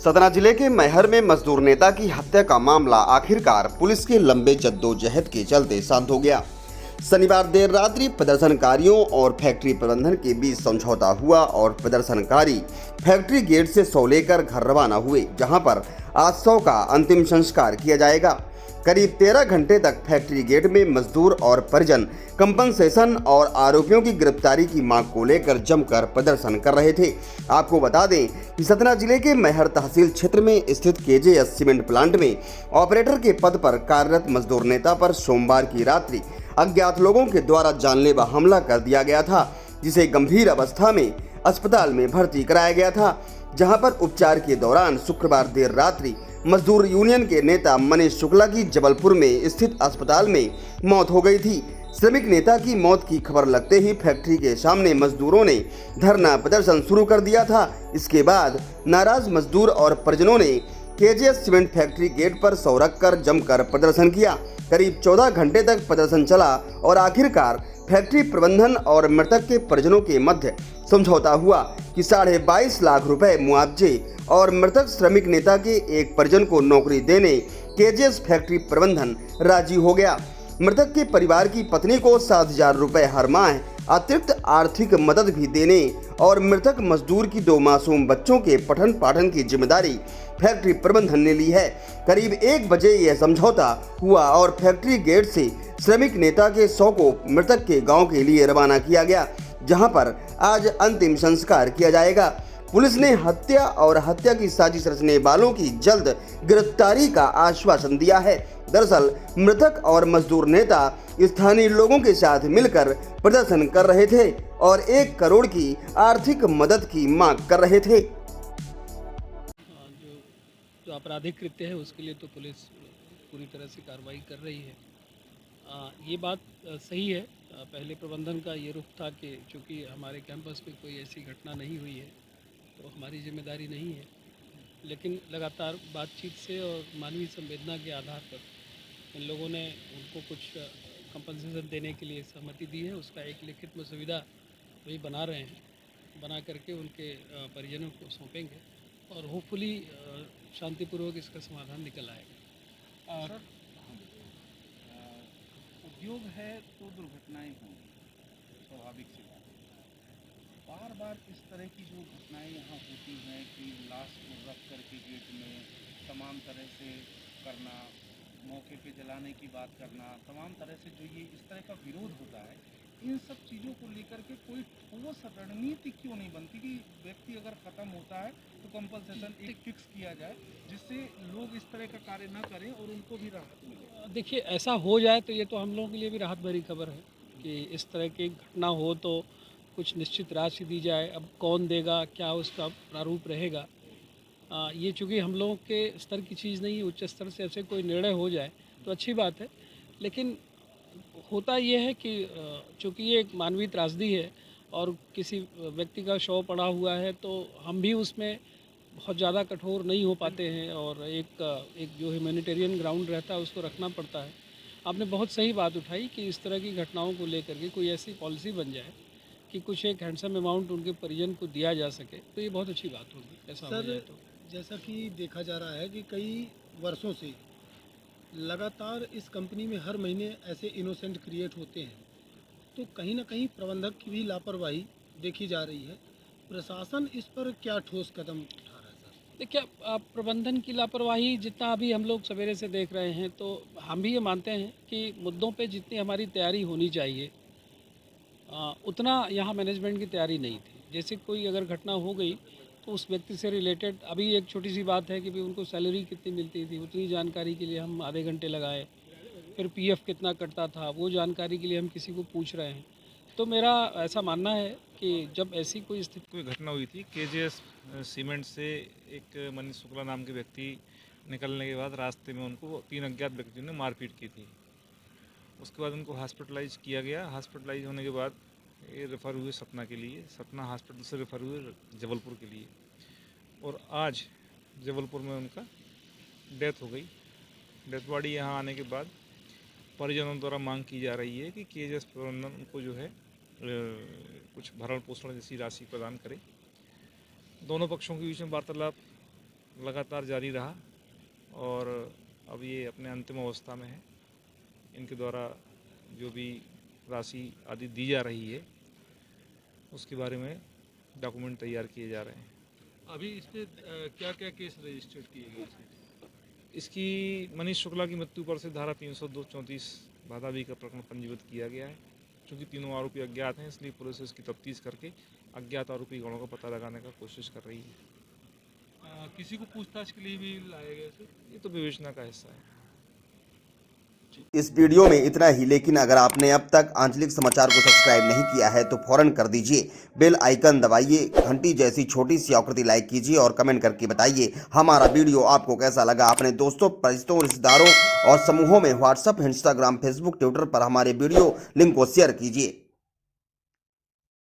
सतना जिले के मैहर में मजदूर नेता की हत्या का मामला आखिरकार पुलिस के लंबे जद्दोजहद के चलते शांत हो गया। शनिवार देर रात्रि प्रदर्शनकारियों और फैक्ट्री प्रबंधन के बीच समझौता हुआ और प्रदर्शनकारी फैक्ट्री गेट से शव लेकर घर रवाना हुए, जहां पर आज शव का अंतिम संस्कार किया जाएगा। करीब 13 घंटे तक फैक्ट्री गेट में मजदूर और परिजन कंपनसेशन और आरोपियों की गिरफ्तारी की मांग को लेकर जमकर प्रदर्शन कर रहे थे। आपको बता दें कि सतना जिले के मैहर तहसील क्षेत्र में स्थित केजेएस सीमेंट प्लांट में ऑपरेटर के पद पर कार्यरत मजदूर नेता पर सोमवार की रात्रि अज्ञात लोगों के द्वारा जानलेवा हमला कर दिया गया था, जिसे गंभीर अवस्था में अस्पताल में भर्ती कराया गया था, जहां पर उपचार के दौरान शुक्रवार देर रात्रि मजदूर यूनियन के नेता मनीष शुक्ला की जबलपुर में स्थित अस्पताल में मौत हो गई थी। श्रमिक नेता की मौत की खबर लगते ही फैक्ट्री के सामने मजदूरों ने धरना प्रदर्शन शुरू कर दिया था। इसके बाद नाराज मजदूर और परिजनों ने केजीएस सीमेंट फैक्ट्री गेट पर शव रखकर जमकर प्रदर्शन किया। करीब 14 घंटे तक प्रदर्शन चला और आखिरकार फैक्ट्री प्रबंधन और मृतक के परिजनों के मध्य समझौता हुआ कि 22.5 लाख रुपए मुआवजे और मृतक श्रमिक नेता के एक परिजन को नौकरी देने केजीएस फैक्ट्री प्रबंधन राजी हो गया। मृतक के परिवार की पत्नी को 7,000 रुपए हर माह अतिरिक्त आर्थिक मदद भी देने और मृतक मजदूर की 2 मासूम बच्चों के पठन पाठन की जिम्मेदारी फैक्ट्री प्रबंधन ने ली है। करीब 1 बजे यह समझौता हुआ और फैक्ट्री गेट से श्रमिक नेता के शव को मृतक के गांव के लिए रवाना किया गया, जहां पर आज अंतिम संस्कार किया जाएगा। पुलिस ने हत्या और हत्या की साजिश रचने वालों की जल्द गिरफ्तारी का आश्वासन दिया है। दरअसल मृतक और मजदूर नेता स्थानीय लोगों के साथ मिलकर प्रदर्शन कर रहे थे और 1 करोड़ की आर्थिक मदद की मांग कर रहे थे। जो आपराधिक कृत्य है उसके लिए तो पुलिस पूरी तरह से कार्रवाई कर रही है। ये बात सही है। पहले प्रबंधन का ये रुख था कि चूँकि हमारे कैंपस पे कोई ऐसी घटना नहीं हुई है तो हमारी जिम्मेदारी नहीं है, लेकिन लगातार बातचीत से और मानवीय संवेदना के आधार पर इन लोगों ने उनको कुछ कंपनसेशन देने के लिए सहमति दी है। उसका एक लिखित मसविदा वही बना रहे हैं, बना करके उनके परिजनों को सौंपेंगे और होपफुली शांतिपूर्वक इसका समाधान निकल आएगा। सर, उद्योग है तो दुर्घटनाएं होंगी, स्वाभाविक सी बात है। बार बार इस तरह की जो घटनाएं यहाँ होती हैं कि लाश को रख करके गेट में तमाम तरह से करना, मौके पे जलाने की बात करना, तमाम तरह से जो ये इस तरह का विरोध होता है, इन सब चीज़ों को लेकर के कोई ठोस रणनीति क्यों नहीं बनती कि व्यक्ति अगर ख़त्म होता है तो कंपनसेशन एक फिक्स किया जाए, जिससे लोग इस तरह का कार्य न करें और उनको भी राहत मिले। देखिए, ऐसा हो जाए तो ये तो हम लोगों के लिए भी राहत भरी खबर है कि इस तरह की घटना हो तो कुछ निश्चित राशि दी जाए। अब कौन देगा, क्या उसका प्रारूप रहेगा, ये चूँकि हम लोगों के स्तर की चीज़ नहीं है। उच्च स्तर से ऐसे कोई निर्णय हो जाए तो अच्छी बात है, लेकिन होता ये है कि चूँकि ये एक मानवीय त्रासदी है और किसी व्यक्ति का शव पड़ा हुआ है तो हम भी उसमें बहुत ज़्यादा कठोर नहीं हो पाते हैं और एक जो ह्यूमैनिटेरियन ग्राउंड रहता है उसको रखना पड़ता है। आपने बहुत सही बात उठाई कि इस तरह की घटनाओं को लेकर के कोई ऐसी पॉलिसी बन जाए कि कुछ एक हैंडसम अमाउंट उनके परिजन को दिया जा सके, तो ये बहुत अच्छी बात होगी ऐसा हो जाए तो। जैसा कि देखा जा रहा है कि कई वर्षों से लगातार इस कंपनी में हर महीने ऐसे इनोसेंट क्रिएट होते हैं, तो कहीं ना कहीं प्रबंधक की भी लापरवाही देखी जा रही है। प्रशासन इस पर क्या ठोस कदम उठा रहा है सर? देखिए, प्रबंधन की लापरवाही जितना अभी हम लोग सवेरे से देख रहे हैं, तो हम भी ये मानते हैं कि मुद्दों पे जितनी हमारी तैयारी होनी चाहिए उतना यहाँ मैनेजमेंट की तैयारी नहीं थी। जैसे कोई अगर घटना हो गई तो उस व्यक्ति से रिलेटेड अभी एक छोटी सी बात है कि भाई उनको सैलरी कितनी मिलती थी, उतनी जानकारी के लिए हम आधे घंटे लगाए। फिर पीएफ कितना कटता था वो जानकारी के लिए हम किसी को पूछ रहे हैं। तो मेरा ऐसा मानना है कि जब ऐसी कोई स्थिति कोई घटना हुई थी केजीएस सीमेंट से एक मनीष शुक्ला नाम के व्यक्ति निकलने के बाद रास्ते में उनको 3 अज्ञात व्यक्तियों ने मारपीट की थी। उसके बाद उनको हॉस्पिटलाइज किया गया। हॉस्पिटलाइज होने के बाद ये रेफ़र हुए सतना के लिए, सतना हॉस्पिटल से रेफ़र हुए जबलपुर के लिए और आज जबलपुर में उनका डेथ हो गई। डेथ बॉडी यहाँ आने के बाद परिजनों द्वारा मांग की जा रही है कि केजीएस प्रबंधन उनको जो है कुछ भरण पोषण जैसी राशि प्रदान करे। दोनों पक्षों के बीच में वार्तालाप लगातार जारी रहा और अब ये अपने अंतिम अवस्था में है। इनके द्वारा जो भी राशि आदि दी जा रही है उसके बारे में डॉक्यूमेंट तैयार किए जा रहे हैं। अभी इस पे क्या क्या केस रजिस्टर्ड किए गए थे? इसकी मनीष शुक्ला की मृत्यु पर से धारा 302-34 बाधावी का प्रकरण पंजीबद्ध किया गया है। चूँकि तीनों आरोपी अज्ञात हैं इसलिए पुलिस इसकी तफ्तीश करके अज्ञात आरोपी गणों का पता लगाने का कोशिश कर रही है। किसी को पूछताछ के लिए भी लाया गया सर? ये तो विवेचना का हिस्सा है। इस वीडियो में इतना ही, लेकिन अगर आपने अब तक आंचलिक समाचार को सब्सक्राइब नहीं किया है तो फौरन कर दीजिए। बेल आइकन दबाइए, घंटी जैसी छोटी सी आकृति लाइक कीजिए और कमेंट करके बताइए हमारा वीडियो आपको कैसा लगा। अपने दोस्तों, परिचितों, रिश्तेदारों और समूहों में व्हाट्सएप, इंस्टाग्राम, फेसबुक, ट्विटर पर हमारे वीडियो लिंक को शेयर कीजिए।